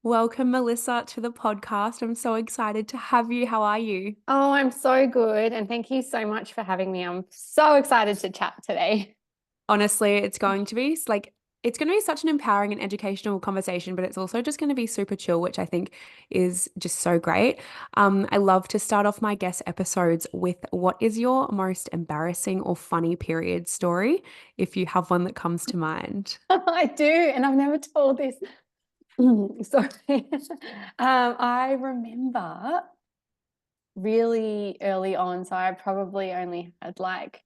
Welcome, Melissa, to the podcast. I'm so excited to have you. How are you? Oh, I'm so good. And thank you so much for having me. I'm so excited to chat today. Honestly, it's going to be such an empowering and educational conversation, but it's also just going to be super chill, which I think is just so great. I love to start off my guest episodes with what is your most embarrassing or funny period story, if you have one that comes to mind. I do. And I've never told this. Sorry. I remember really early on. So I probably only had like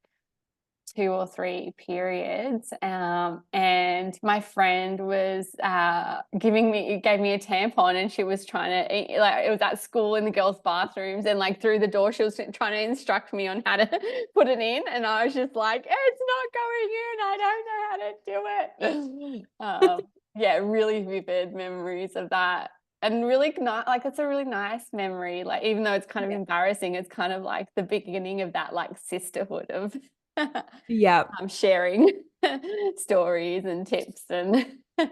two or three periods. And my friend was gave me a tampon, and she was trying to, like, it was at school in the girls' bathrooms, and like through the door, she was trying to instruct me on how to put it in. And I was just like, it's not going in. I don't know how to do it. Yeah, really vivid memories of that. And really not like it's a really nice memory. Like, even though it's kind of Yeah. embarrassing, it's kind of like the beginning of that like sisterhood of Yeah. sharing stories and tips and Yeah,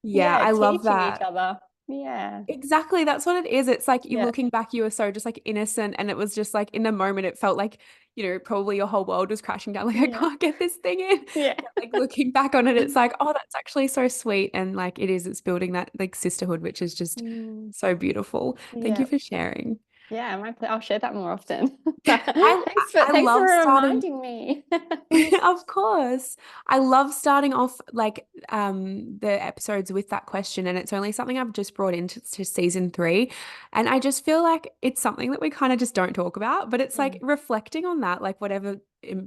yeah, I love teaching each that. other. Yeah. Exactly. That's what it is. It's like you Yeah. looking back, you were so just like innocent. And it was just like in the moment, it felt like, probably your whole world was crashing down. Like, I Yeah. can't get this thing in. Yeah. But like looking back on it, it's like, oh, that's actually so sweet. And like it's building that like sisterhood, which is just Mm, so beautiful. Thank you yeah. for sharing. Yeah. I'll share that more often. I I Thanks for love starting. reminding me. Of course. I love starting off like the episodes with that question, and it's only something I've just brought into season 3. And I just feel like it's something that we kind of just don't talk about, but it's like Mm, reflecting on that, like whatever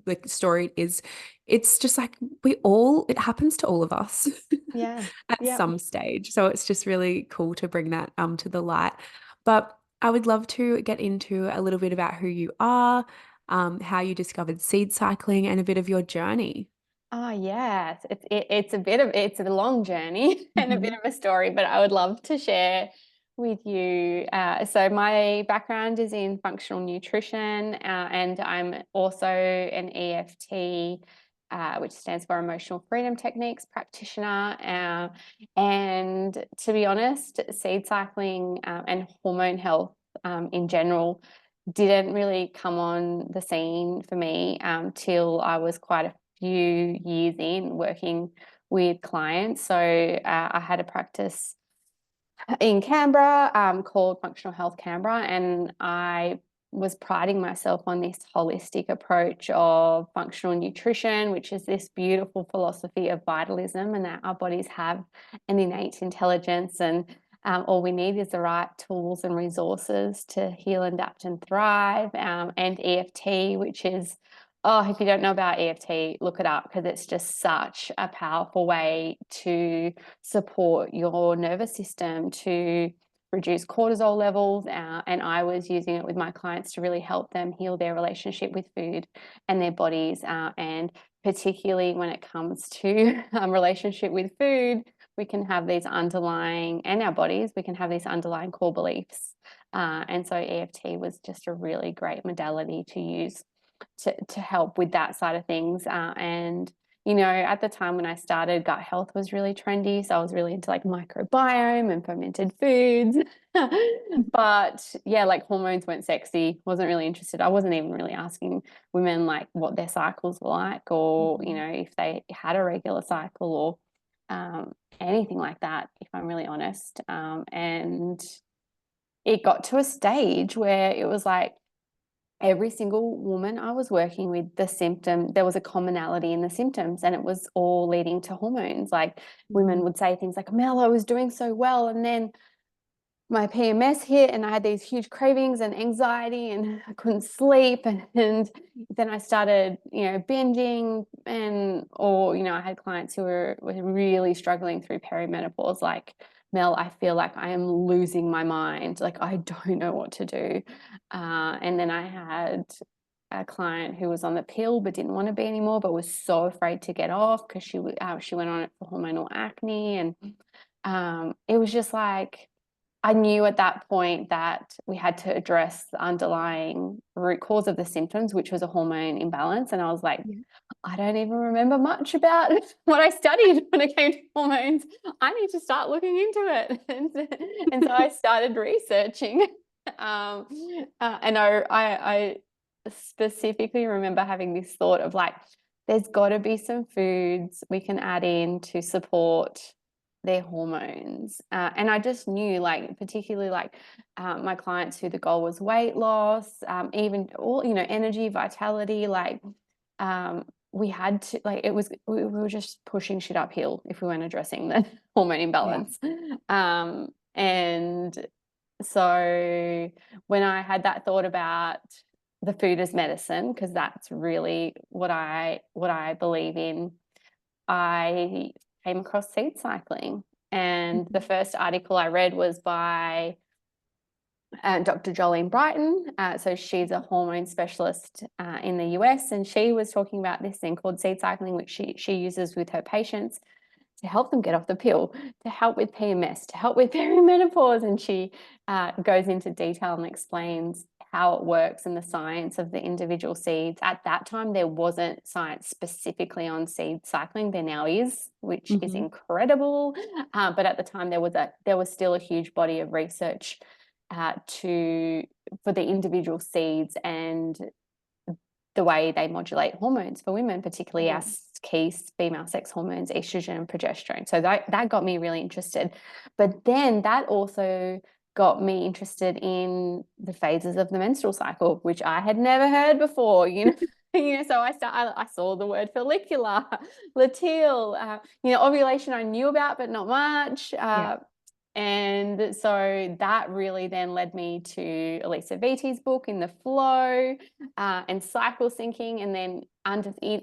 like story it is, it's just like it happens to all of us yeah. at Yep. some stage. So it's just really cool to bring that to the light. But I would love to get into a little bit about who you are, how you discovered seed cycling, and a bit of your journey. Oh yes, it's a long journey and a bit Hmm. of a story, but I would love to share with you. So my background is in functional nutrition, and I'm also an EFT, which stands for Emotional Freedom Techniques practitioner. And to be honest, seed cycling and hormone health in general didn't really come on the scene for me till I was quite a few years in working with clients. So I had a practice in Canberra called Functional Health Canberra, and I was priding myself on this holistic approach of functional nutrition, which is this beautiful philosophy of vitalism, and that our bodies have an innate intelligence, and all we need is the right tools and resources to heal, adapt, and thrive. And EFT, which is, oh, if you don't know about EFT, look it up, because it's just such a powerful way to support your nervous system, to reduce cortisol levels. And I was using it with my clients to really help them heal their relationship with food and their bodies. And particularly when it comes to relationship with food, we can have these underlying, and our bodies, we can have these underlying core beliefs. And so EFT was just a really great modality to use to help with that side of things. And at the time when I started, gut health was really trendy. So I was really into like microbiome and fermented foods. But yeah, like hormones weren't sexy, wasn't really interested. I wasn't even really asking women like what their cycles were like, or, Mhm. if they had a regular cycle, or anything like that, if I'm really honest. And it got to a stage where it was like, every single woman I was working with, there was a commonality in the symptoms, and it was all leading to hormones. Like, women Mhm. would say things like, Mel, I was doing so well, and then my PMS hit, and I had these huge cravings and anxiety, and I couldn't sleep. And then I started, binging, or, I had clients who were really struggling through perimenopause, like, Mel, I feel like I am losing my mind. Like, I don't know what to do. And then I had a client who was on the pill but didn't want to be anymore, but was so afraid to get off because she went on it for hormonal acne. And it was just like, I knew at that point that we had to address the underlying root cause of the symptoms, which was a hormone imbalance. And I was like, Yeah. I don't even remember much about what I studied when it came to hormones. I need to start looking into it. And so I started researching. And I specifically remember having this thought of like, there's got to be some foods we can add in to support their hormones. And I just knew, like, particularly like my clients who the goal was weight loss, even all, energy, vitality, like we had to, like, we were just pushing shit uphill if we weren't addressing the hormone Yeah. imbalance. And so when I had that thought about the food as medicine, because that's really what I believe in, I came across seed cycling. And the first article I read was by Dr. Jolene Brighton. So she's a hormone specialist in the US, and she was talking about this thing called seed cycling, which she uses with her patients to help them get off the pill, to help with PMS, to help with perimenopause. And she goes into detail and explains how it works and the science of the individual seeds. At that time, there wasn't science specifically on seed cycling. There now is, which is incredible. But at the time, there was still a huge body of research for the individual seeds and the way they modulate hormones for women, particularly our key female sex hormones, estrogen and progesterone. So that got me really interested. But then that also got me interested in the phases of the menstrual cycle, which I had never heard before, So I saw the word follicular, luteal, ovulation I knew about, but not much. Yeah. And so that really then led me to Elisa Viti's book In the Flow, and cycle syncing. And then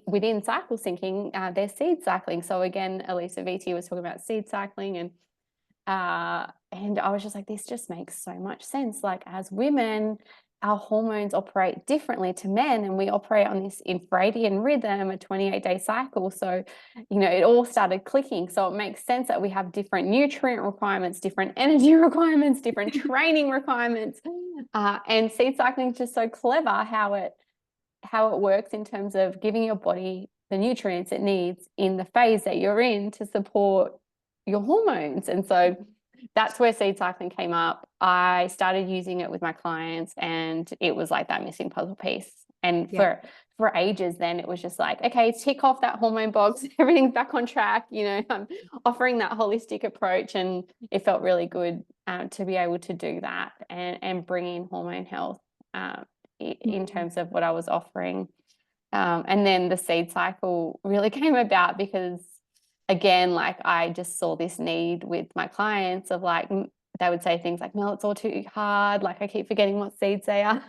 within cycle syncing, there's seed cycling. So again, Elisa Viti was talking about seed cycling, and I was just like, this just makes so much sense. Like, as women, our hormones operate differently to men, and we operate on this infradian rhythm, a 28-day cycle. So, it all started clicking. So it makes sense that we have different nutrient requirements, different energy requirements, different training requirements. And seed cycling is just so clever how it works in terms of giving your body the nutrients it needs in the phase that you're in to support your hormones. And so that's where seed cycling came up. I started using it with my clients, and it was like that missing puzzle piece. And for ages then, it was just like, okay, tick off that hormone box, everything's back on track. I'm offering that holistic approach, and it felt really good to be able to do that and bring in hormone health in terms of what I was offering. And then the seed cycle really came about because, again, like, I just saw this need with my clients of, like, they would say things like, Mel, it's all too hard. Like, I keep forgetting what seeds they are.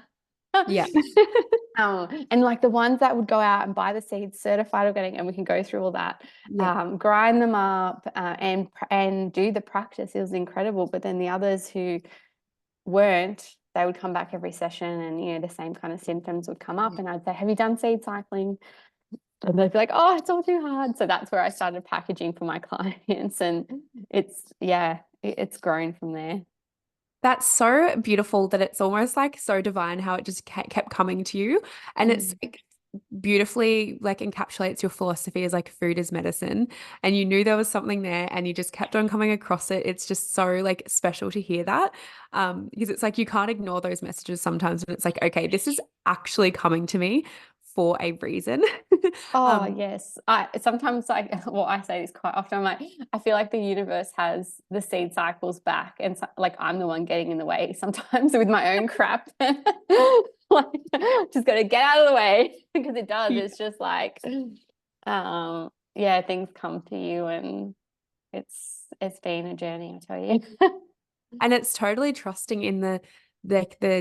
Yeah. And like the ones that would go out and buy the seeds certified organic, and we can go through all that, grind them up and do the practice. It was incredible. But then the others who weren't, they would come back every session, and the same kind of symptoms would come up, and I'd say, have you done seed cycling? And they'd be like, oh, it's all too hard. So that's where I started packaging for my clients, and it's grown from there. That's so beautiful that it's almost like so divine how it just kept coming to you. And it's like beautifully like encapsulates your philosophy as like food is medicine. And you knew there was something there and you just kept on coming across it. It's just so like special to hear that. Because it's like you can't ignore those messages sometimes. And it's like, okay, this is actually coming to me for a reason. Oh, yes. I sometimes, like, well, I say this quite often. I'm like, I feel like the universe has the seed cycles back, and so, like, I'm the one getting in the way sometimes with my own crap. Like, just got to get out of the way because it does. It's just like, things come to you, and it's been a journey, I tell you. And it's totally trusting in the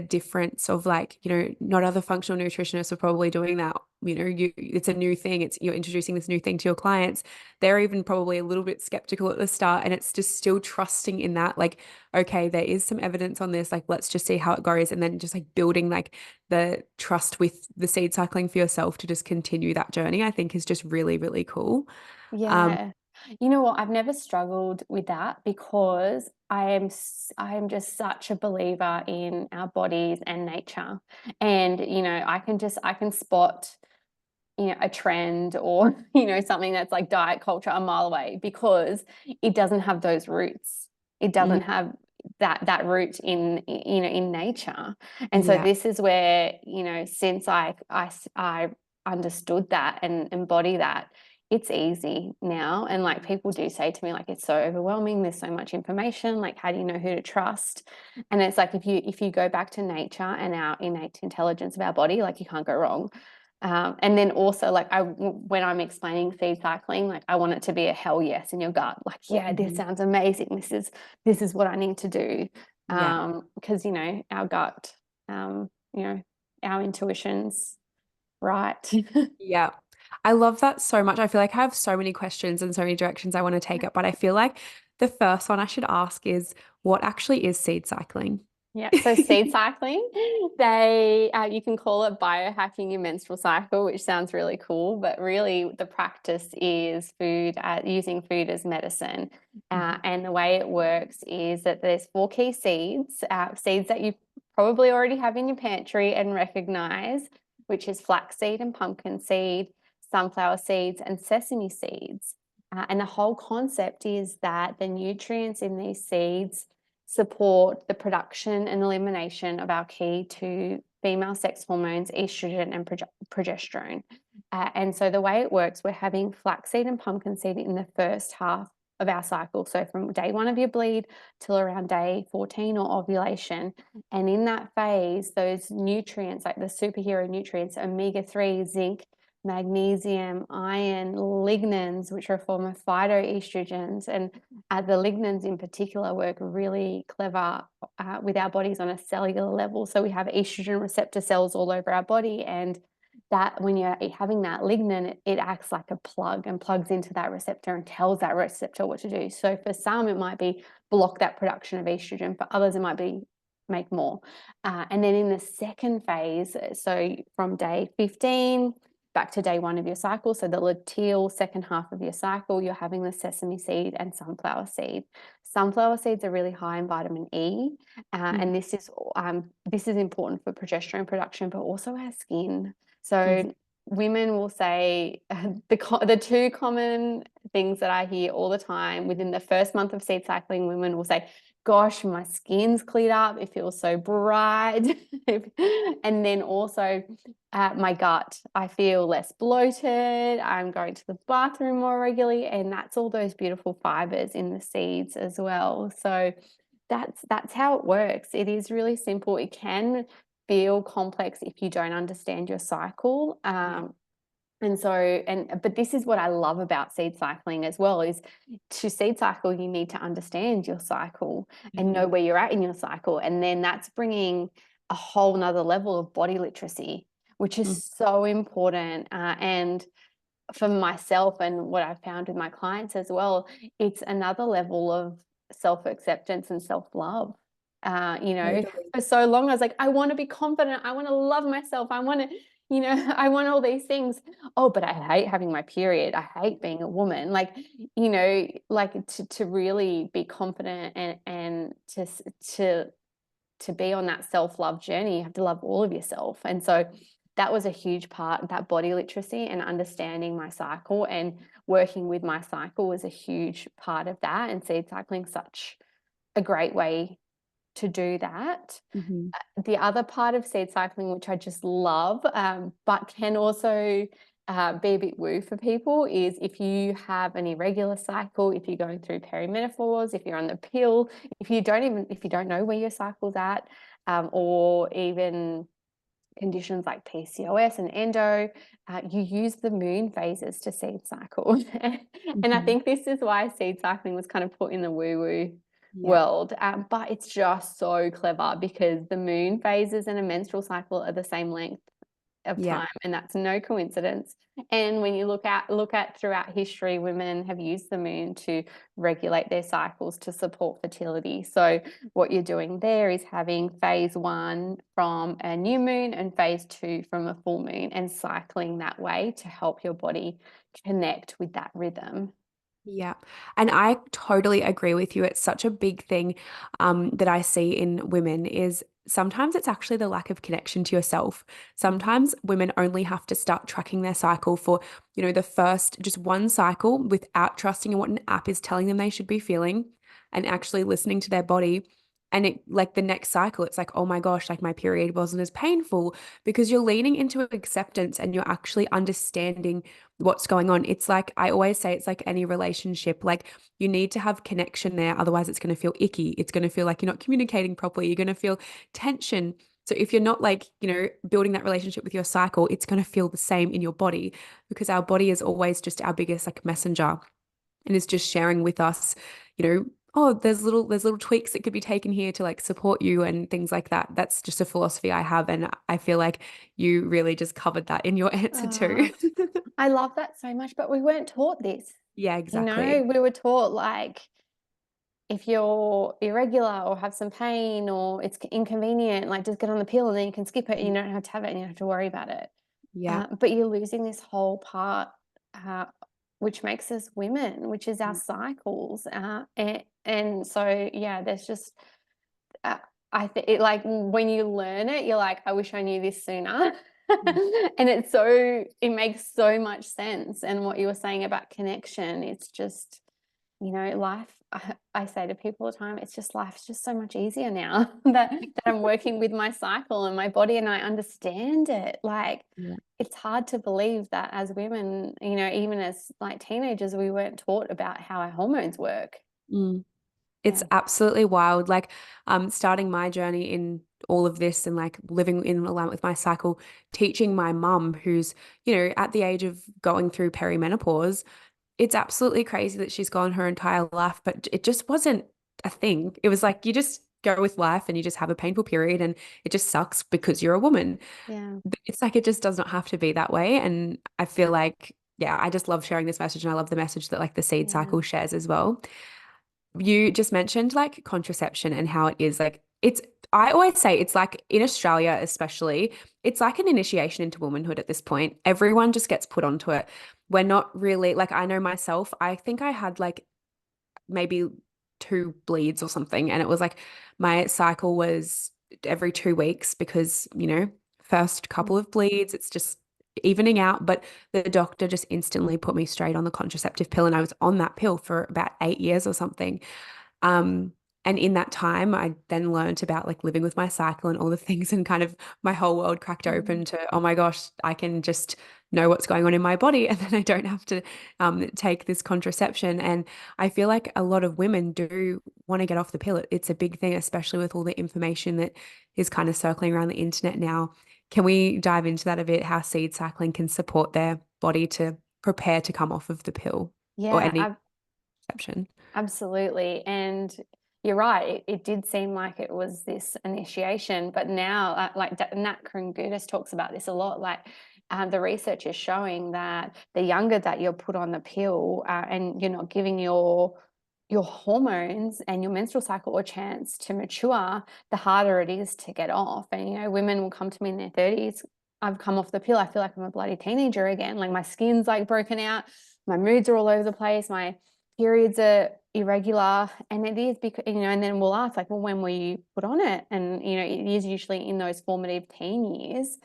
difference of like, not other functional nutritionists are probably doing that. It's a new thing. You're introducing this new thing to your clients. They're even probably a little bit skeptical at the start, and it's just still trusting in that, like, okay, there is some evidence on this, like, let's just see how it goes. And then just like building like the trust with the seed cycling for yourself to just continue that journey, I think is just really, really cool. Yeah. You know what? I've never struggled with that because I am just such a believer in our bodies and nature. And, I can spot, a trend or, something that's like diet culture a mile away because it doesn't have those roots. It Mm, doesn't have that root in nature. And so yeah. this is where, since I understood that and embody that, it's easy now. And like people do say to me, like, it's so overwhelming, there's so much information, like how do you know who to trust? And it's like if you go back to nature and our innate intelligence of our body, like you can't go wrong. And then also, like when I'm explaining seed cycling, like I want it to be a hell yes in your gut. Like, yeah, this Mhm. sounds amazing. This is what I need to do. Yeah. Because our gut, our intuition's right. Yeah. I love that so much. I feel like I have so many questions and so many directions I want to take it, but I feel like the first one I should ask is what actually is seed cycling? Yeah, so seed cycling, you can call it biohacking your menstrual cycle, which sounds really cool, but really the practice is using food as medicine. Mhm. And the way it works is that there's four key seeds, seeds that you probably already have in your pantry and recognize, which is flaxseed and pumpkin seed, sunflower seeds, and sesame seeds. And the whole concept is that the nutrients in these seeds support the production and elimination of our key two female sex hormones, estrogen and progesterone. And so the way it works, we're having flaxseed and pumpkin seed in the first half of our cycle. So from day one of your bleed till around day 14 or ovulation. And in that phase, those nutrients, like the superhero nutrients, omega-3, zinc, magnesium, iron, lignans, which are a form of phytoestrogens, and the lignans in particular work really clever with our bodies on a cellular level. So we have estrogen receptor cells all over our body, and that when you're having that lignan, it acts like a plug and plugs into that receptor and tells that receptor what to do. So for some, it might be block that production of estrogen. For others, it might be make more. And then in the second phase, so from day 15 back to day one of your cycle, so the luteal second half of your cycle, you're having the sesame seed and sunflower seed. Sunflower seeds are really high in vitamin E, and Mhm. this is important for progesterone production, but also our skin. Mhm. So women will say the two common things that I hear all the time within the first month of seed cycling, women will say, gosh, my skin's cleared up, it feels so bright. And then also my gut, I feel less bloated, I'm going to the bathroom more regularly, and that's all those beautiful fibers in the seeds as well. So that's how it works. It is really simple. It can feel complex if you don't understand your cycle. Yeah. But this is what I love about seed cycling as well, is to seed cycle, you need to understand your cycle and know Mhm. where you're at in your cycle. And then that's bringing a whole nother level of body literacy, which Mhm. is so important. And for myself and what I've found with my clients as well, it's another level of self-acceptance and self-love. Totally. For so long I was like, I want to be confident, I want to love myself, I want to, I want all these things. Oh, but I hate having my period, I hate being a woman. Like, like to really be confident and to be on that self-love journey, you have to love all of yourself. And so that was a huge part, that body literacy and understanding my cycle and working with my cycle was a huge part of that. And seed cycling such a great way to do that. Mhm. The other part of seed cycling, which I just love, but can also be a bit woo for people, is if you have an irregular cycle, if you're going through perimenopause, if you're on the pill, if you don't know where your cycle's at, or even conditions like PCOS and endo, you use the moon phases to seed cycle. And I Mhm. think this is why seed cycling was kind of put in the woo-woo Yeah. world. But it's just so clever because the moon phases and a menstrual cycle are the same length of Yeah. time, and that's no coincidence. And when you look at throughout history, women have used the moon to regulate their cycles to support fertility. So what you're doing there is having phase one from a new moon and phase two from a full moon, and cycling that way to help your body connect with that rhythm. Yeah. And I totally agree with you. It's such a big thing that I see in women is sometimes it's actually the lack of connection to yourself. Sometimes women only have to start tracking their cycle for, the first just one cycle without trusting in what an app is telling them they should be feeling and actually listening to their body. And it like the next cycle, it's like, oh my gosh, like my period wasn't as painful because you're leaning into acceptance and you're actually understanding what's going on. It's like I always say it's like any relationship. Like you need to have connection there. Otherwise, it's going to feel icky. It's going to feel like you're not communicating properly. You're going to feel tension. So if you're not like, building that relationship with your cycle, it's going to feel the same in your body because our body is always just our biggest like messenger and is just sharing with us, oh, there's little tweaks that could be taken here to like support you and things like that. That's just a philosophy I have. And I feel like you really just covered that in your answer too. Oh, I love that so much, but we weren't taught this. Yeah, You know, exactly. we were taught like if you're irregular or have some pain or it's inconvenient, like just get on the pill and then you can skip it and you don't have to have it and you don't have to worry about it. Yeah. But you're losing this whole part, uh, which makes us women, which is our cycles. And so, yeah, there's just, uh, I think it like when you learn it, you're like, I wish I knew this sooner. And it makes so much sense. And what you were saying about connection, it's just, life, I say to people all the time, it's just life's just so much easier now that I'm working with my cycle and my body and I understand it. Like, Yeah. it's hard to believe that as women, even as like teenagers, we weren't taught about how our hormones work. Mm. It's Yeah. absolutely wild. Like, starting my journey in all of this and like living in alignment with my cycle, teaching my mum, who's, at the age of going through perimenopause, it's absolutely crazy that she's gone her entire life, but it just wasn't a thing. It was like you just go with life and you just have a painful period and it just sucks because you're a woman. Yeah. It's like it just does not have to be that way. And I feel like, yeah, I just love sharing this message and I love the message that like the seed Yeah. cycle shares as well. You just mentioned like contraception and how it is like I always say it's like in Australia especially, it's like an initiation into womanhood at this point. Everyone just gets put onto it. We're not really like I know myself, I think I had like maybe two bleeds or something and it was like my cycle was every 2 weeks because, first couple of bleeds, it's just evening out, but the doctor just instantly put me straight on the contraceptive pill and I was on that pill for about 8 years or something. Um, and in that time, I then learned about like living with my cycle and all the things, and kind of my whole world cracked Mm. open to, oh my gosh, I can just know what's going on in my body, and then I don't have to take this contraception. And I feel like a lot of women do want to get off the pill. It's a big thing, especially with all the information that is kind of circling around the internet now. Can we dive into that a bit? How seed cycling can support their body to prepare to come off of the pill or any Yeah. contraception? Absolutely. And you're right. It did seem like it was this initiation, but now, like Nat Kringoudis talks about this a lot. Like the research is showing that the younger that you're put on the pill, and you're not giving your hormones and your menstrual cycle a chance to mature, the harder it is to get off. And women will come to me in their 30s. I've come off the pill. I feel like I'm a bloody teenager again. Like my skin's like broken out, my moods are all over the place, my periods are irregular, and it is because and then we'll ask like, well, when were you put on it? And it is usually in those formative teen years.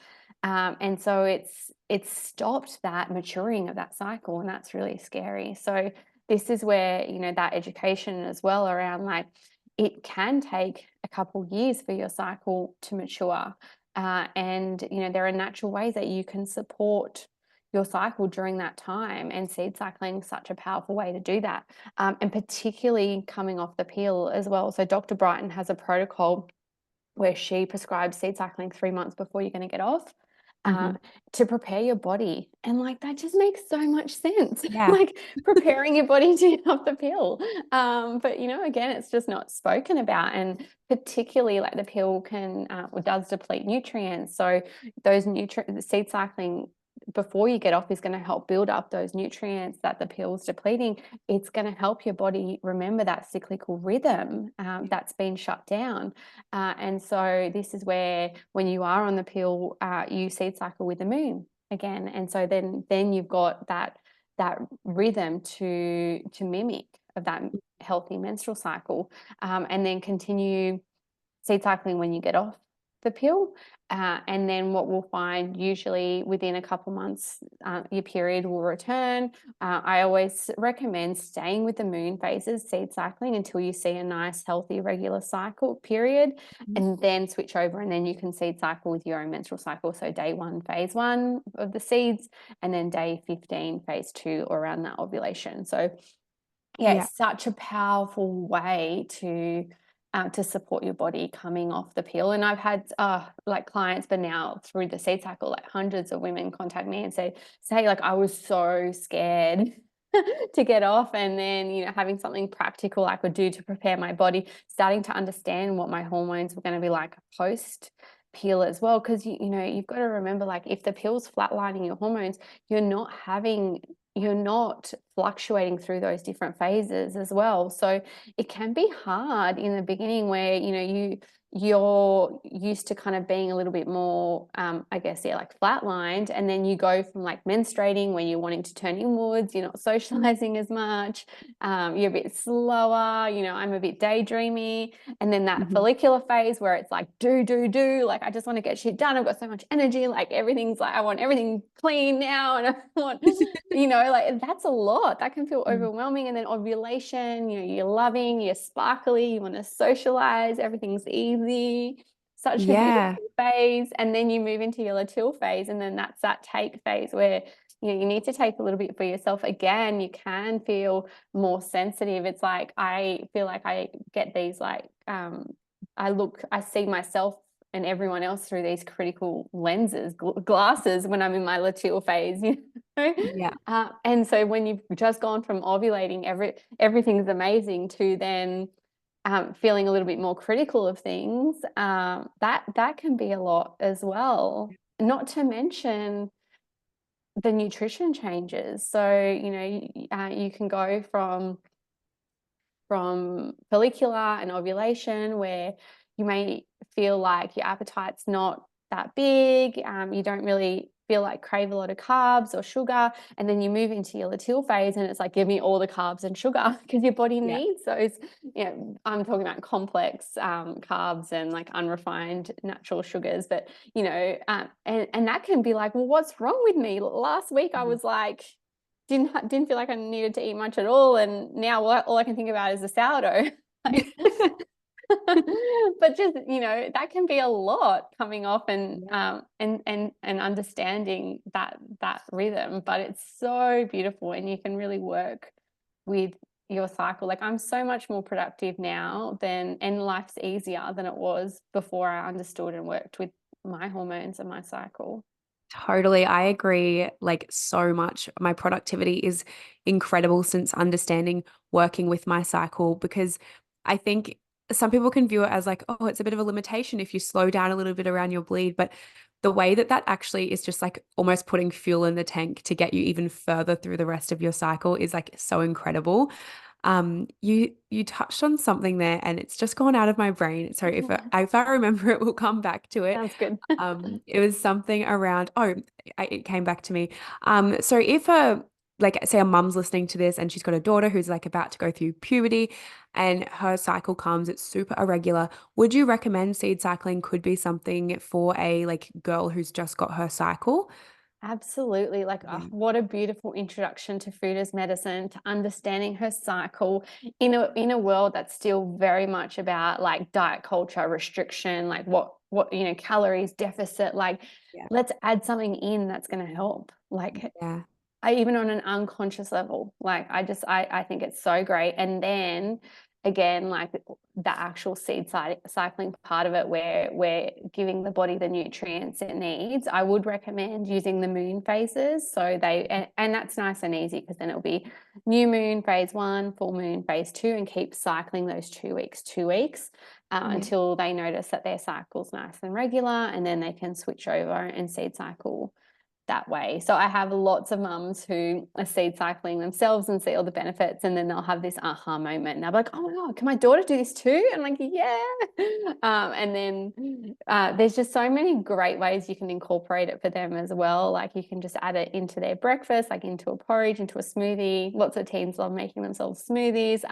And so it's stopped that maturing of that cycle, and that's really scary. So this is where that education as well around like it can take a couple years for your cycle to mature. And there are natural ways that you can support your cycle during that time, and seed cycling is such a powerful way to do that, and particularly coming off the pill as well. So Dr. Brighton has a protocol where she prescribes seed cycling 3 months before you're going to get off, uh, Mhm. to prepare your body. And like that just makes so much sense. Yeah. Like preparing your body to get off the pill. But again, it's just not spoken about. And particularly like the pill does deplete nutrients. So those nutrients, seed cycling before you get off is going to help build up those nutrients that the pill's depleting. It's going to help your body remember that cyclical rhythm, that's been shut down. And so this is where when you are on the pill, you seed cycle with the moon again. And so then you've got that that rhythm to mimic of that healthy menstrual cycle, and then continue seed cycling when you get off the pill. And then what we'll find, usually within a couple months, your period will return. I always recommend staying with the moon phases, seed cycling, until you see a nice, healthy, regular cycle period, and then switch over, and then you can seed cycle with your own menstrual cycle. So day 1, phase 1 of the seeds, and then day 15, phase 2, or around that ovulation. So yeah, Yeah. it's such a powerful way to support your body coming off the pill. And I've had like clients, but now through the seed cycle, like hundreds of women contact me and say like, I was so scared to get off, and then, you know, having something practical I could do to prepare my body, starting to understand what my hormones were going to be like post pill as well. Because you know, you've got to remember, like, if the pill's flatlining your hormones, you're not fluctuating through those different phases as well. So it can be hard in the beginning, where, you know, you're used to kind of being a little bit more, I guess, yeah, like flatlined, and then you go from like menstruating, when you're wanting to turn inwards, you're not socializing as much, you're a bit slower, you know, I'm a bit daydreamy, and then that follicular phase where it's like do, like, I just want to get shit done, I've got so much energy, like everything's like, I want everything clean now, and I want, you know, like, that's a lot. That can feel overwhelming. And then ovulation, you know, you're loving, you're sparkly, you want to socialize, everything's easy. Such a Yeah. beautiful phase. And then you move into your luteal phase, and then that's that take phase where, you know, you need to take a little bit for yourself. Again, you can feel more sensitive. It's like, I feel like I get these like, I see myself and everyone else through these critical lenses, glasses, when I'm in my luteal phase, you know? Yeah. And so when you've just gone from ovulating, everything's amazing, to then feeling a little bit more critical of things, that can be a lot as well. Not to mention the nutrition changes. So, you know, you can go from follicular and ovulation, where you may feel like your appetite's not that big, you don't really feel like crave a lot of carbs or sugar, and then you move into your luteal phase, and it's like, give me all the carbs and sugar, because your body Yeah. needs those. You know, I'm talking about complex carbs and like unrefined natural sugars, but, you know, and that can be like, well, what's wrong with me? Last week I was like, didn't feel like I needed to eat much at all, and now all I can think about is the sourdough. Like, but just, you know, that can be a lot coming off, and and understanding that rhythm. But it's so beautiful, and you can really work with your cycle. Like, I'm so much more productive now and life's easier than it was before I understood and worked with my hormones and my cycle. Totally. I agree, like, so much. My productivity is incredible since understanding working with my cycle, because I think some people can view it as like, oh, it's a bit of a limitation if you slow down a little bit around your bleed. But the way that that actually is just like almost putting fuel in the tank to get you even further through the rest of your cycle is like so incredible. You touched on something there, and it's just gone out of my brain. So if I remember it, we'll come back to it. Sounds good. It was something around, it came back to me. So if like, say a mum's listening to this and she's got a daughter who's like about to go through puberty and her cycle comes, it's super irregular. Would you recommend seed cycling could be something for a like girl who's just got her cycle? Absolutely. Like, Yeah. what a beautiful introduction to food as medicine, to understanding her cycle in a world that's still very much about like diet culture, restriction, like what you know, calories, deficit. Like, Yeah. let's add something in that's going to help. Like, Yeah. even on an unconscious level, like, I think it's so great. And then again, like, the actual cycling part of it, where we're giving the body the nutrients it needs, I would recommend using the moon phases. So and that's nice and easy, because then it'll be new moon phase 1, full moon phase 2, and keep cycling those 2 weeks Yeah. until they notice that their cycle's nice and regular, and then they can switch over and seed cycle that way. So I have lots of mums who are seed cycling themselves and see all the benefits, and then they'll have this aha moment and they'll be like, oh my God, can my daughter do this too? And I'm like, yeah. And then there's just so many great ways you can incorporate it for them as well. Like you can just add it into their breakfast, like into a porridge, into a smoothie. Lots of teens love making themselves smoothies.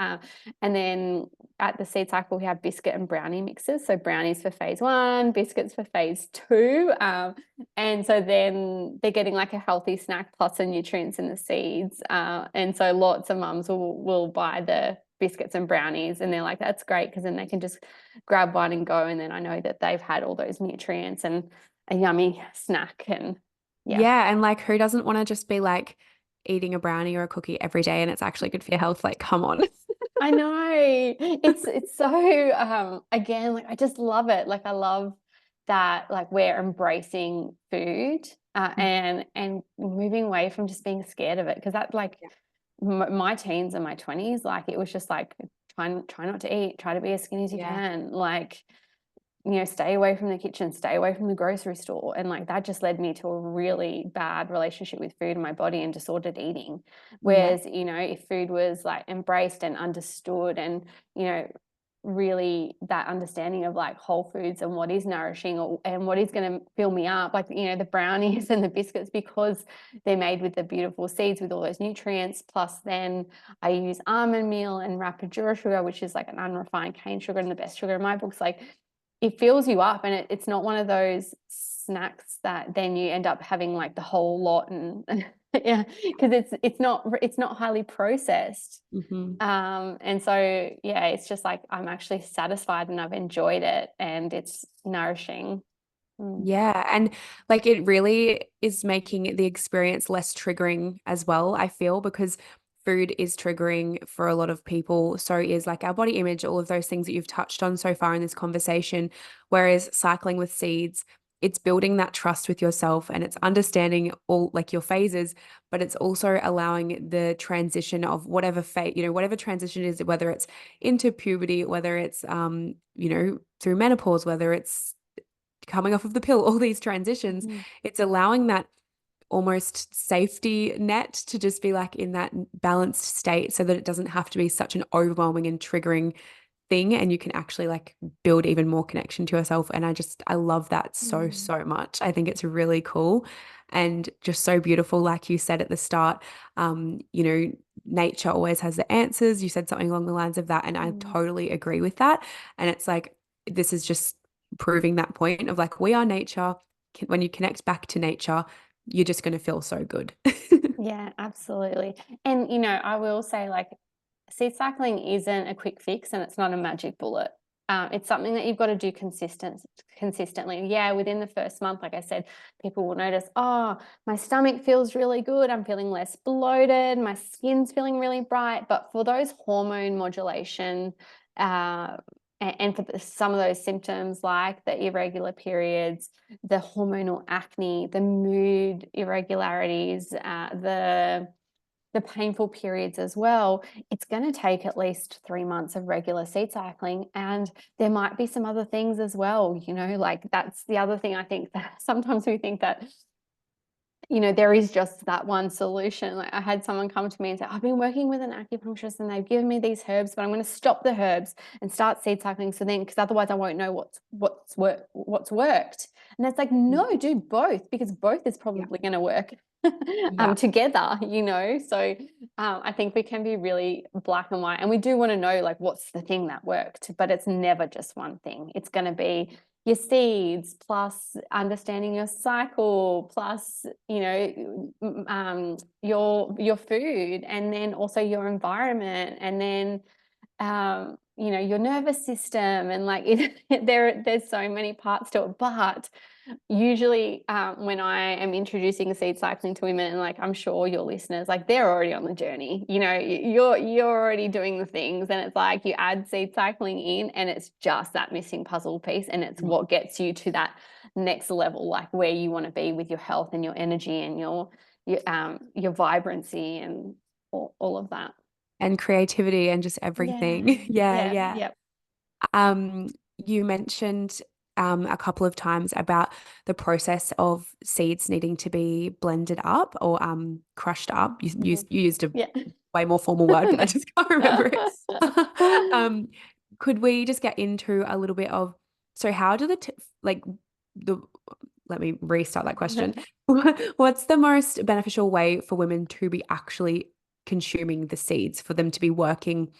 And then at the seed cycle, we have biscuit and brownie mixes. So brownies for phase 1, biscuits for phase 2. And so then they're getting like a healthy snack plus the nutrients in the seeds. And so lots of mums will buy the biscuits and brownies, and they're like, that's great, because then they can just grab one and go. And then I know that they've had all those nutrients and a yummy snack. And yeah. Yeah. And like, who doesn't want to just be like eating a brownie or a cookie every day and it's actually good for your health? Like, come on. I know. It's so again, like I just love it. Like I love that like we're embracing food and moving away from just being scared of it, because that like my teens and my 20s, like it was just like try not to eat, try to be as skinny as you Yeah. can, like stay away from the kitchen, stay away from the grocery store. And like that just led me to a really bad relationship with food and my body and disordered eating. Yeah. Whereas, if food was like embraced and understood and, really that understanding of like whole foods and what is nourishing and what is going to fill me up, like, the brownies and the biscuits, because they're made with the beautiful seeds with all those nutrients. Plus then I use almond meal and rapadura sugar, which is like an unrefined cane sugar and the best sugar in my books. Like it fills you up, and it's not one of those snacks that then you end up having like the whole lot and yeah, because it's not highly processed. Hmm. And so yeah, it's just like I'm actually satisfied and I've enjoyed it and it's nourishing. Mm. Yeah. And like it really is making the experience less triggering as well, I feel, because food is triggering for a lot of people. So is like our body image, all of those things that you've touched on so far in this conversation. Whereas cycling with seeds, it's building that trust with yourself and it's understanding all like your phases, but it's also allowing the transition of whatever phase, whatever transition is, whether it's into puberty, whether it's through menopause, whether it's coming off of the pill, all these transitions, Mhm. it's allowing that almost safety net to just be like in that balanced state so that it doesn't have to be such an overwhelming and triggering thing and you can actually like build even more connection to yourself. And I love that so, Mm. so much. I think it's really cool and just so beautiful. Like you said at the start, nature always has the answers. You said something along the lines of that, and I Mm. totally agree with that. And it's like, this is just proving that point of like, we are nature. When you connect back to nature, you're just going to feel so good. Yeah, absolutely. And I will say, like, seed cycling isn't a quick fix and it's not a magic bullet. It's something that you've got to do consistently. Yeah, within the first month, like I said, people will notice, oh, my stomach feels really good. I'm feeling less bloated. My skin's feeling really bright. But for those hormone modulation, and for some of those symptoms like the irregular periods, the hormonal acne, the mood irregularities, the painful periods as well, it's going to take at least 3 months of regular seed cycling. And there might be some other things as well, like that's the other thing. I think that sometimes we think that, there is just that one solution. Like I had someone come to me and say, I've been working with an acupuncturist and they've given me these herbs, but I'm going to stop the herbs and start seed cycling. So then, because otherwise I won't know what's worked. And it's like, no, do both, because both is Yeah. probably going to work Yeah. together, So I think we can be really black and white, and we do want to know like what's the thing that worked, but it's never just one thing. It's going to be your seeds plus understanding your cycle plus your food, and then also your environment, and then your nervous system, and like there's so many parts to it. But usually when I am introducing seed cycling to women, and like I'm sure your listeners, like they're already on the journey, you're already doing the things, and it's like you add seed cycling in and it's just that missing puzzle piece, and it's what gets you to that next level, like where you want to be with your health and your energy and your vibrancy and all of that. And creativity and just everything. Yeah, Yeah, yeah, yeah. yeah. Um, you mentioned a couple of times about the process of seeds needing to be blended up or crushed up. You used a Yeah. way more formal word, but I just can't remember it. Could we just get into a little bit of, so how do the let me restart that question. What's the most beneficial way for women to be actually consuming the seeds, for them to be working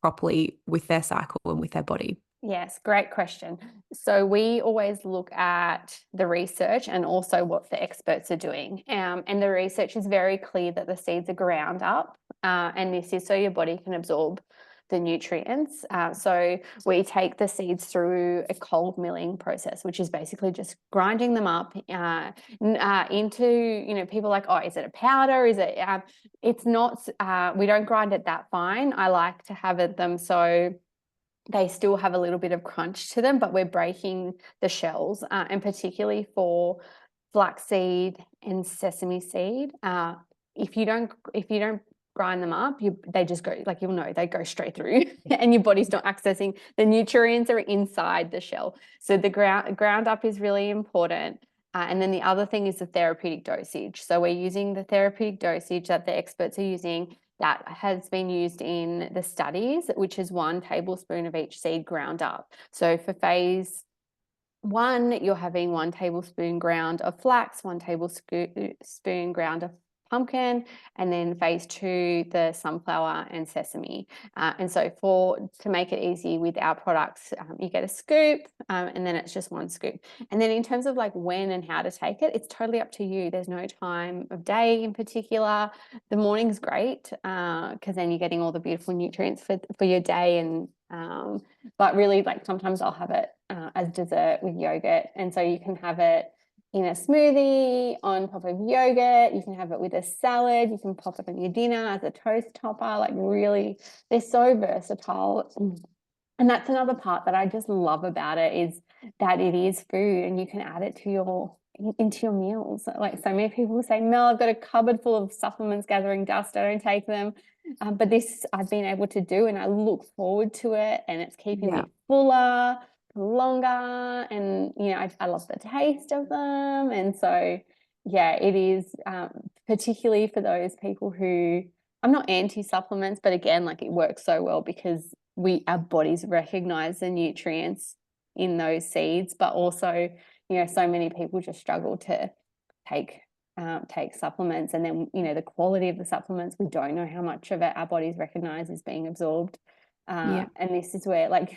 properly with their cycle and with their body? Yes, great question. So we always look at the research and also what the experts are doing. And the research is very clear that the seeds are ground up, and this is so your body can absorb the nutrients. So we take the seeds through a cold milling process, which is basically just grinding them up into, people like, oh, is it a powder? Is it, it's not, we don't grind it that fine. I like to have them so they still have a little bit of crunch to them, but we're breaking the shells, and particularly for flaxseed and sesame seed. If you don't grind them up, they just go, like, they go straight through, and your body's not accessing the nutrients are inside the shell. So the ground up is really important. And then the other thing is the therapeutic dosage. So we're using the therapeutic dosage that the experts are using, that has been used in the studies, which is 1 tablespoon of each seed ground up. So for phase 1, you're having 1 tablespoon ground of flax, 1 tablespoon ground of pumpkin, and then phase 2, the sunflower and sesame. And so to make it easy with our products, you get a scoop, and then it's just 1 scoop. And then in terms of like when and how to take it, it's totally up to you. There's no time of day in particular. The morning's great, because then you're getting all the beautiful nutrients for your day. And but really, like, sometimes I'll have it as dessert with yogurt, and so you can have it in a smoothie on top of yogurt. You can have it with a salad. You can pop it in your dinner as a toast topper. Like, really, they're so versatile. And that's another part that I just love about it, is that it is food and you can add it into your meals. Like, so many people say, Mel, I've got a cupboard full of supplements gathering dust, I don't take them. But this I've been able to do, and I look forward to it, and it's keeping me fuller, longer, and I love the taste of them. And so yeah, it is, particularly for those people who, I'm not anti-supplements, but again, like, it works so well because our bodies recognize the nutrients in those seeds. But also, so many people just struggle to take supplements, and then the quality of the supplements, we don't know how much of it our bodies recognize is being absorbed. And this is where, like,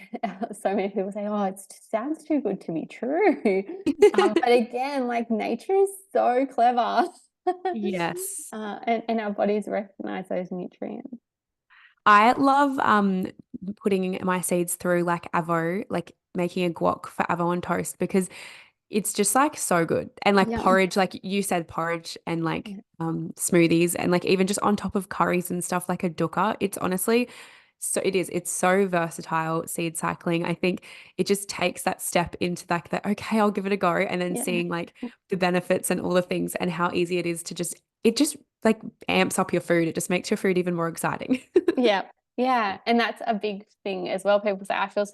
so many people say, oh, it sounds too good to be true. But again, like, nature is so clever. Yes. And our bodies recognize those nutrients. I love putting my seeds through like avo, like making a guac for avo on toast, because it's just like so good. And like Yeah. porridge, like you said, porridge and like smoothies, and like even just on top of curries and stuff, like a dukkha. It's honestly, it's so versatile, seed cycling. I think it just takes that step into like that, okay, I'll give it a go. And then Yeah. seeing like the benefits and all the things and how easy it is to it just like amps up your food. It just makes your food even more exciting. Yeah. Yeah. And that's a big thing as well. People say, I feel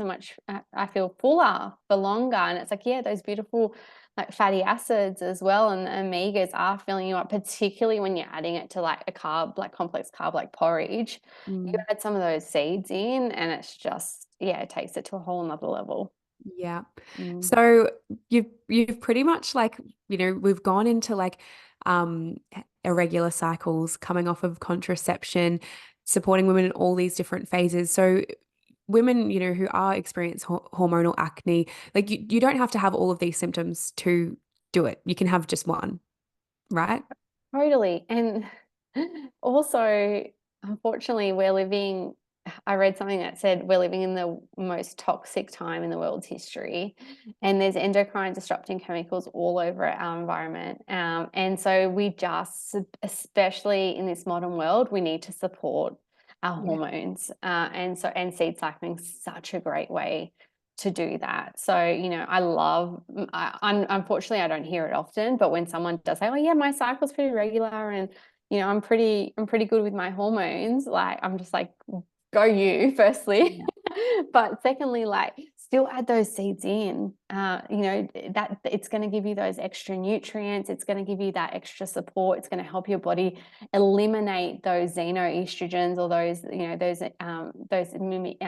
fuller for longer. And it's like, yeah, those beautiful like fatty acids as well, and omegas are filling you up, particularly when you're adding it to like a carb, like complex carb, like porridge. You Mm. add some of those seeds in, and it's just, yeah, it takes it to a whole nother level. Yeah. Mm. So you've pretty much like, we've gone into like irregular cycles, coming off of contraception, supporting women in all these different phases. So women, who are experiencing hormonal acne, like you don't have to have all of these symptoms to do it. You can have just one, right? Totally. And also, unfortunately, I read something that said we're living in the most toxic time in the world's history, and there's endocrine disrupting chemicals all over our environment. And so especially in this modern world, we need to support our Yeah. hormones. And seed cycling is such a great way to do that. So, unfortunately, I don't hear it often, but when someone does say, oh yeah, my cycle's pretty regular, and I'm pretty good with my hormones, like, I'm just like, go you, firstly. But secondly, like, still add those seeds in. That it's going to give you those extra nutrients. It's going to give you that extra support. It's going to help your body eliminate those xenoestrogens, or those mimic,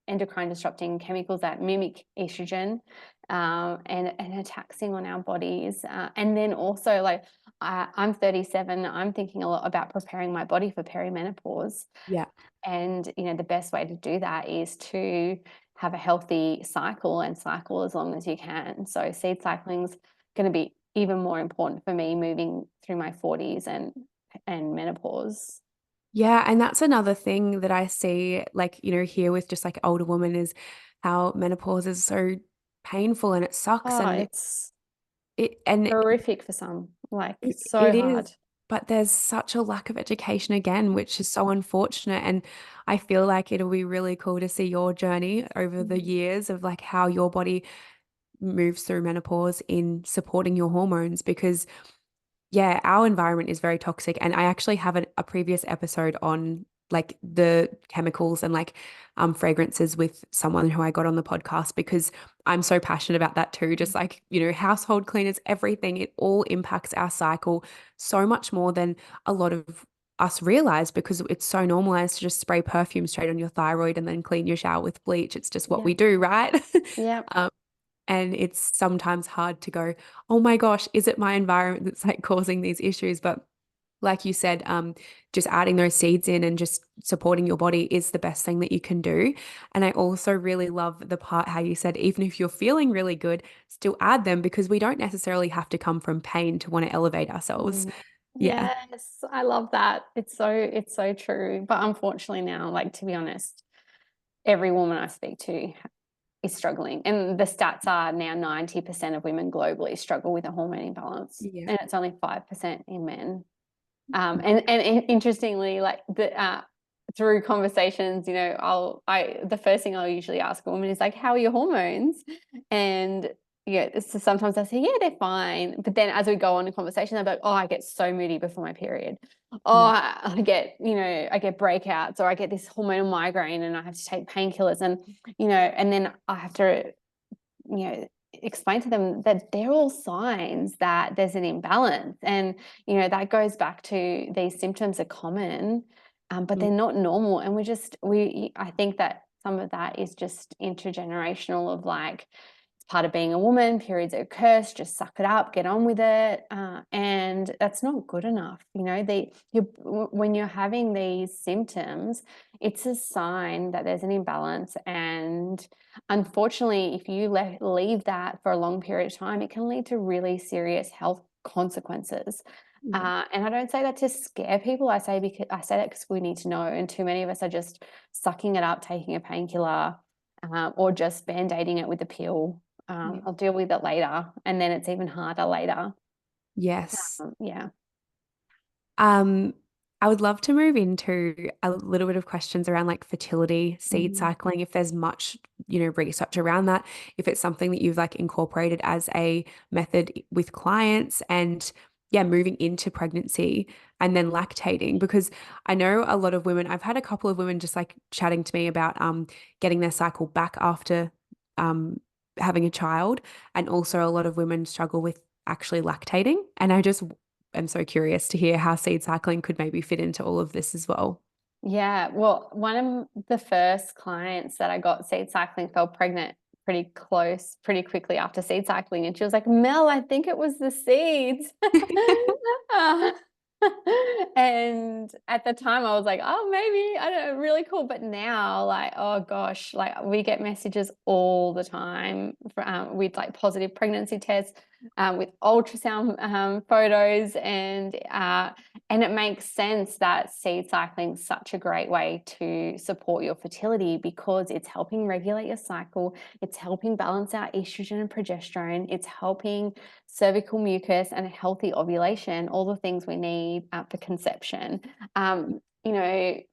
endocrine disrupting chemicals that mimic estrogen, and are taxing on our bodies. And then also, like, I'm 37. I'm thinking a lot about preparing my body for perimenopause. Yeah. And, the best way to do that is to have a healthy cycle and cycle as long as you can. So seed cycling is going to be even more important for me moving through my 40s and menopause. Yeah, and that's another thing that I see, like, here with just like older women, is how menopause is so painful and it sucks, Oh, and it's it horrific for some, like so it is, hard. but there's such a lack of education again, which is so unfortunate. And I feel like it'll be really cool to see your journey over the Mm. years of like how your body moves through menopause in supporting your hormones, because yeah, our environment is very toxic. And I actually have a previous episode on like the chemicals and like fragrances with someone who I got on the podcast, because I'm so passionate about that too. Just like, household cleaners, everything, it all impacts our cycle so much more than a lot of us realize, because it's so normalized to just spray perfume straight on your thyroid and then clean your shower with bleach. It's just what Yeah. we do, right? Yeah. And it's sometimes hard to go, oh my gosh, is it my environment that's like causing these issues? But like you said, just adding those seeds in and just supporting your body is the best thing that you can do. And I also really love the part how you said, even if you're feeling really good, still add them, because we don't necessarily have to come from pain to want to elevate ourselves. Mm. Yeah. Yes, I love that. It's so true. But unfortunately now, like, to be honest, every woman I speak to is struggling. And the stats are now 90% of women globally struggle with a hormone imbalance, Yeah. and it's only 5% in men. And interestingly, like, through conversations, the first thing I'll usually ask a woman is like, "How are your hormones?" And yeah, so sometimes I say, "Yeah, they're fine," but then as we go on in conversation, I'm like, "Oh, I get so moody before my period. Oh, Yeah. I get breakouts, or I get this hormonal migraine, and I have to take painkillers, and then I have to, you know." explain to them that they're all signs that there's an imbalance, and that goes back to these symptoms are common, but Mm. they're not normal, and I think that some of that is just intergenerational, of like, it's part of being a woman, periods are cursed, just suck it up, get on with it, and that's not good enough. When you're having these symptoms, it's a sign that there's an imbalance, and unfortunately, if you leave that for a long period of time, it can lead to really serious health consequences. Yeah. And I don't say that to scare people. I say that because we need to know. And too many of us are just sucking it up, taking a painkiller, or just band-aiding it with a pill. Yeah. I'll deal with it later, and then it's even harder later. Yes. Yeah. Um, I would love to move into a little bit of questions around like fertility, seed Mhm. cycling, if there's much, research around that, if it's something that you've like incorporated as a method with clients, and yeah, moving into pregnancy and then lactating, because I know a lot of women, I've had a couple of women just like chatting to me about getting their cycle back after um having a child, and also a lot of women struggle with actually lactating. And I just am so curious to hear how seed cycling could maybe fit into all of this as well. Yeah, well, one of the first clients that I got seed cycling fell pregnant pretty quickly after seed cycling. And she was like, "Mel, I think it was the seeds." Uh, and at the time I was like, "Oh, maybe, I don't know, really cool." But now, like, oh gosh, like, we get messages all the time with like positive pregnancy tests, with ultrasound photos, and it makes sense that seed cycling is such a great way to support your fertility, because it's helping regulate your cycle, it's helping balance out estrogen and progesterone, it's helping cervical mucus and a healthy ovulation, all the things we need for conception.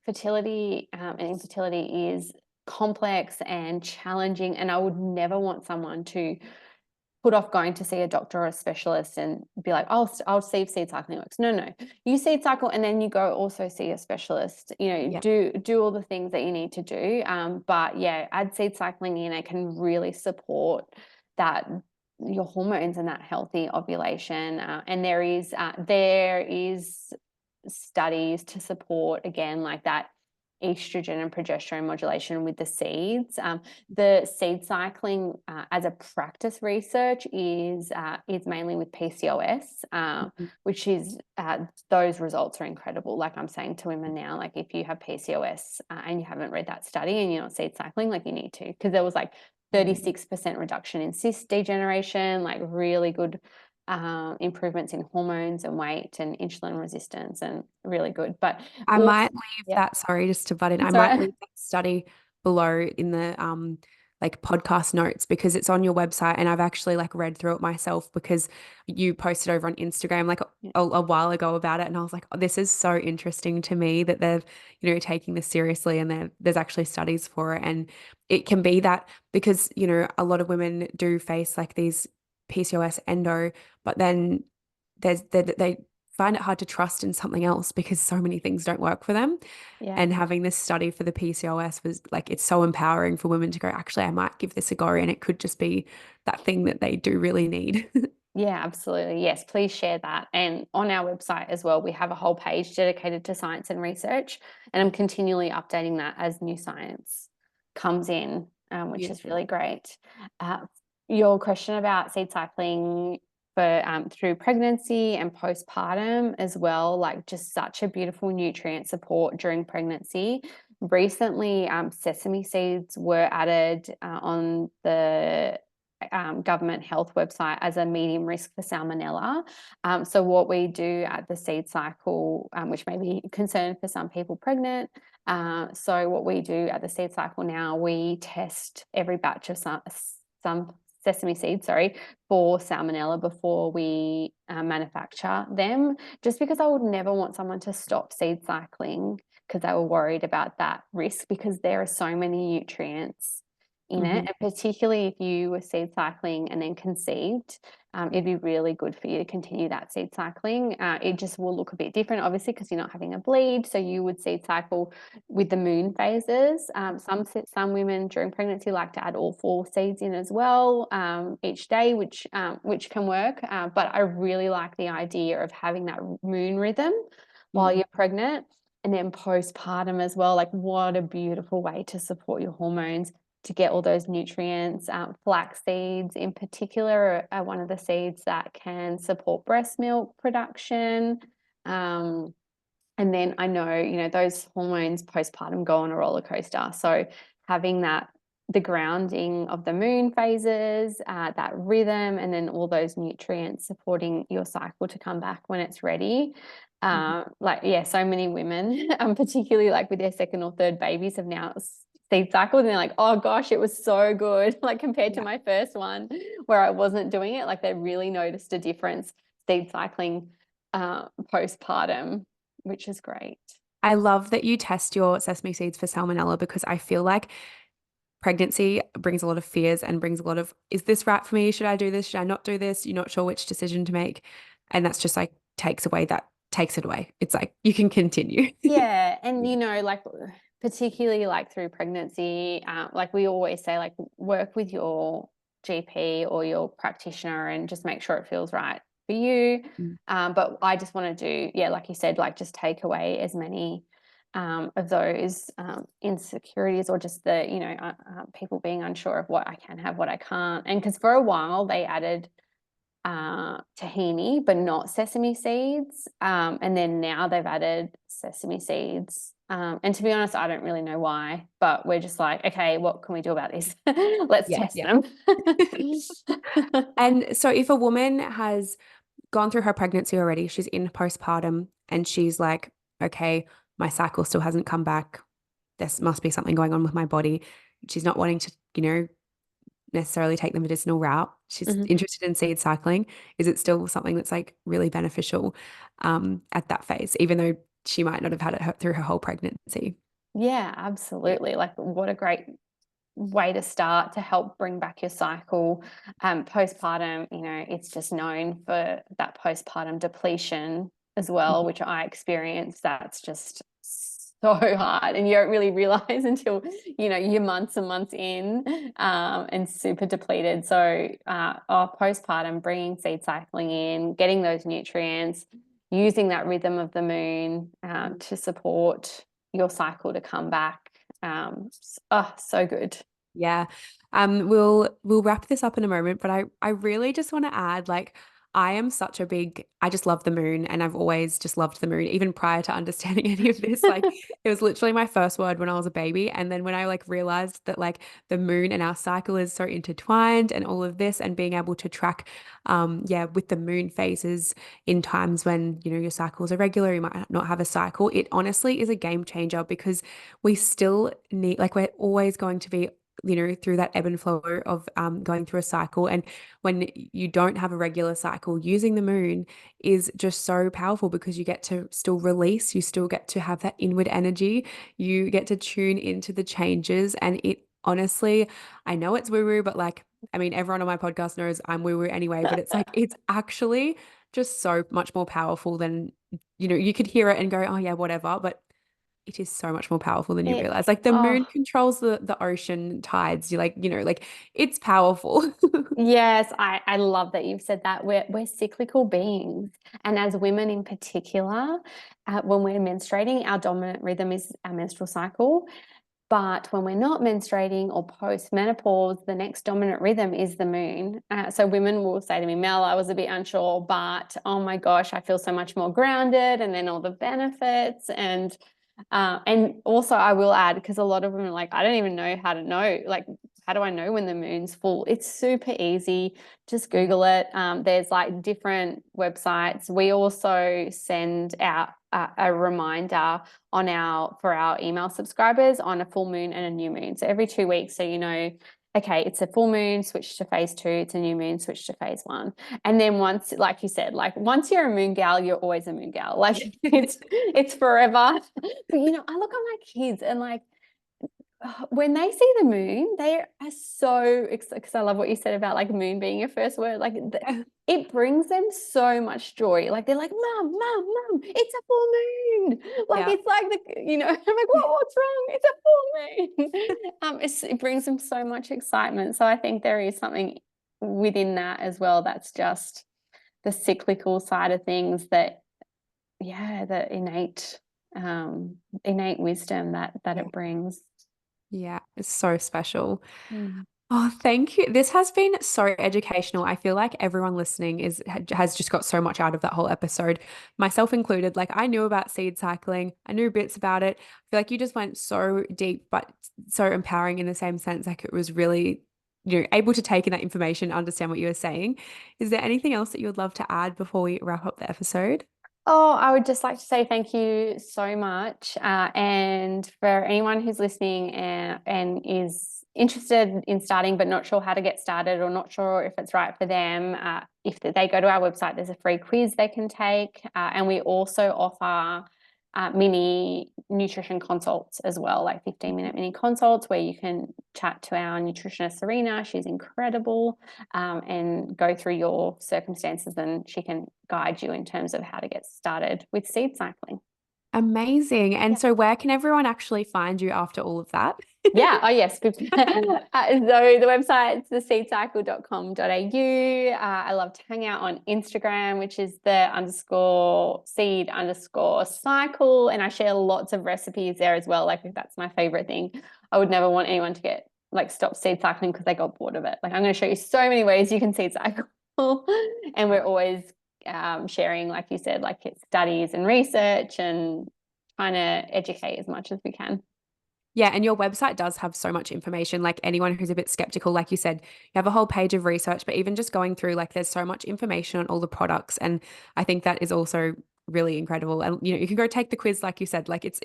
Fertility and infertility is complex and challenging, and I would never want someone to put off going to see a doctor or a specialist and be like, oh, I'll see if seed cycling works. No, you seed cycle and then you go also see a specialist. Yeah. Do all the things that you need to do. But yeah, add seed cycling in. It can really support that your hormones and that healthy ovulation. And there is studies to support again like that estrogen and progesterone modulation with the seeds. The seed cycling as a practice research is mainly with PCOS, which is those results are incredible. Like I'm saying to women now, like if you have PCOS and you haven't read that study and you're not seed cycling, like you need to, because there was like 36% reduction in cyst degeneration, like really good improvements in hormones and weight and insulin resistance, and really good. But I also, might leave yeah, that, sorry, just to butt in. I that's might right. leave that study below in the like podcast notes because it's on your website and I've actually like read through it myself because you posted over on Instagram like a while ago about it and I was like, oh, this is so interesting to me that they've, taking this seriously and there's actually studies for it. And it can be that because, a lot of women do face like these PCOS endo, but then they find it hard to trust in something else because so many things don't work for them. Yeah. And having this study for the PCOS was like, it's so empowering for women to go, actually, I might give this a go. And it could just be that thing that they do really need. Yeah, absolutely. Yes, please share that. And on our website as well, we have a whole page dedicated to science and research. And I'm continually updating that as new science comes in, which is really great. Your question about seed cycling for through pregnancy and postpartum as well, like just such a beautiful nutrient support during pregnancy. Recently, sesame seeds were added on the government health website as a medium risk for salmonella. So what we do at the seed cycle, which may be a concern for some people pregnant, so what we do at the seed cycle now, we test every batch of some sesame seeds, for salmonella before we manufacture them, just because I would never want someone to stop seed cycling because they were worried about that risk, because there are so many nutrients in it, and particularly if you were seed cycling and then conceived, it'd be really good for you to continue that seed cycling. It just will look a bit different, obviously, because you're not having a bleed. So you would seed cycle with the moon phases. Some women during pregnancy like to add all 4 seeds in as well each day, which can work. But I really like the idea of having that moon rhythm while you're pregnant. And then postpartum as well, like what a beautiful way to support your hormones to get all those nutrients. Flax seeds in particular are one of the seeds that can support breast milk production. And then I know, those hormones postpartum go on a roller coaster. So having the grounding of the moon phases, that rhythm, and then all those nutrients supporting your cycle to come back when it's ready. So many women, particularly like with their second or third babies, have now seed cycled and they're like, oh gosh, it was so good. Like compared to my first one where I wasn't doing it, like they really noticed a difference seed cycling postpartum, which is great. I love that you test your sesame seeds for salmonella because I feel like pregnancy brings a lot of fears and brings a lot of, is this right for me? Should I do this? Should I not do this? You're not sure which decision to make. And that's just like takes it away. It's like you can continue. Yeah. And, like particularly like through pregnancy, like we always say, like work with your GP or your practitioner and just make sure it feels right for you. But I just want to do, like you said, like just take away as many of those insecurities or just the, people being unsure of what I can have, what I can't. And because for a while they added tahini, but not sesame seeds. And then now they've added sesame seeds. And to be honest, I don't really know why, but we're just like, okay, what can we do about this? Let's test them. And so if a woman has gone through her pregnancy already, she's in postpartum and she's like, okay, my cycle still hasn't come back. There must be something going on with my body. She's not wanting to, necessarily take the medicinal route. She's interested in seed cycling. Is it still something that's like really beneficial at that phase, even though she might not have had it through her whole pregnancy? Yeah, absolutely. Like what a great way to start to help bring back your cycle. Postpartum, it's just known for that postpartum depletion as well, which I experienced. That's just so hard, and you don't really realize until you're months and months in, and super depleted. So postpartum, bringing seed cycling in, getting those nutrients, using that rhythm of the moon to support your cycle to come back. So good. Yeah. We'll wrap this up in a moment, but I really just want to add, like, I just love the moon, and I've always just loved the moon, even prior to understanding any of this. Like, it was literally my first word when I was a baby. And then when I like realized that like the moon and our cycle is so intertwined and all of this, and being able to track with the moon phases in times when, your cycle is irregular, you might not have a cycle. It honestly is a game changer, because we still need, like, we're always going to be through that ebb and flow of going through a cycle. And when you don't have a regular cycle, using the moon is just so powerful, because you get to still release, you still get to have that inward energy, you get to tune into the changes. And it honestly, I know it's woo-woo, but like, I mean, everyone on my podcast knows I'm woo-woo anyway, but it's like, it's actually just so much more powerful than, you could hear it and go, oh yeah, whatever. But it is so much more powerful than you It, realize. Like, the moon oh, controls the ocean tides. You like, like, it's powerful. yes, I love that you've said that. We're cyclical beings, and as women in particular, when we're menstruating, our dominant rhythm is our menstrual cycle. But when we're not menstruating or post-menopause, the next dominant rhythm is the moon. So women will say to me, Mel, I was a bit unsure, but oh my gosh, I feel so much more grounded, and then all the benefits. And also I will add, because a lot of them are like, I don't even know how to know, like, how do I know when the moon's full? It's super easy. Just Google it. There's like different websites. We also send out a reminder for our email subscribers on a full moon and a new moon. So every 2 weeks, so okay, it's a full moon, switch to phase 2, it's a new moon, switch to phase 1. And then once, like you said, like once you're a moon gal, you're always a moon gal. Like it's forever. But I look at my kids, and like when they see the moon, they are so excited, because I love what you said about like moon being your first word. Like it brings them so much joy. Like they're like, Mom, it's a full moon. Like Yeah. it's like I'm like, what's wrong? It's a full moon. It brings them so much excitement. So I think there is something within that as well. That's just the cyclical side of things, that, yeah, the innate wisdom that Yeah. it brings. Yeah. It's so special. Mm. Oh, thank you. This has been so educational. I feel like everyone listening has just got so much out of that whole episode, myself included. Like, I knew about seed cycling, I knew bits about it. I feel like you just went so deep, but so empowering in the same sense. Like, it was really, able to take in that information, understand what you were saying. Is there anything else that you would love to add before we wrap up the episode? Oh, I would just like to say thank you so much. And for anyone who's listening and is interested in starting but not sure how to get started, or not sure if it's right for them, if they go to our website, there's a free quiz they can take. And we also offer mini nutrition consults as well, like 15-minute mini consults where you can chat to our nutritionist, Serena. She's incredible, and go through your circumstances, and she can guide you in terms of how to get started with seed cycling. Amazing. And Yeah. so where can everyone actually find you after all of that? Yeah. Oh, yes. So the website's theseedcycle.com.au. I love to hang out on Instagram, which is the_seed_cycle. And I share lots of recipes there as well. Like, that's my favorite thing. I would never want anyone to stop seed cycling because they got bored of it. Like, I'm going to show you so many ways you can seed cycle. And we're always sharing, like you said, like studies and research, and trying to educate as much as we can. Yeah, and your website does have so much information. Like, anyone who's a bit skeptical, like you said, you have a whole page of research, but even just going through, like, there's so much information on all the products. And I think that is also really incredible. And you can go take the quiz, like you said, like it's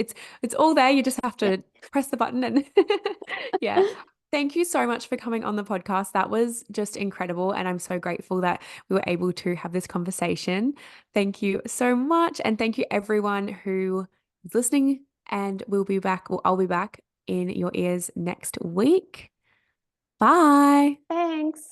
all there. You just have Yeah. to press the button and yeah. Thank you so much for coming on the podcast. That was just incredible. And I'm so grateful that we were able to have this conversation. Thank you so much. And thank you everyone who is listening. And we'll be back, or I'll be back in your ears next week. Bye. Thanks.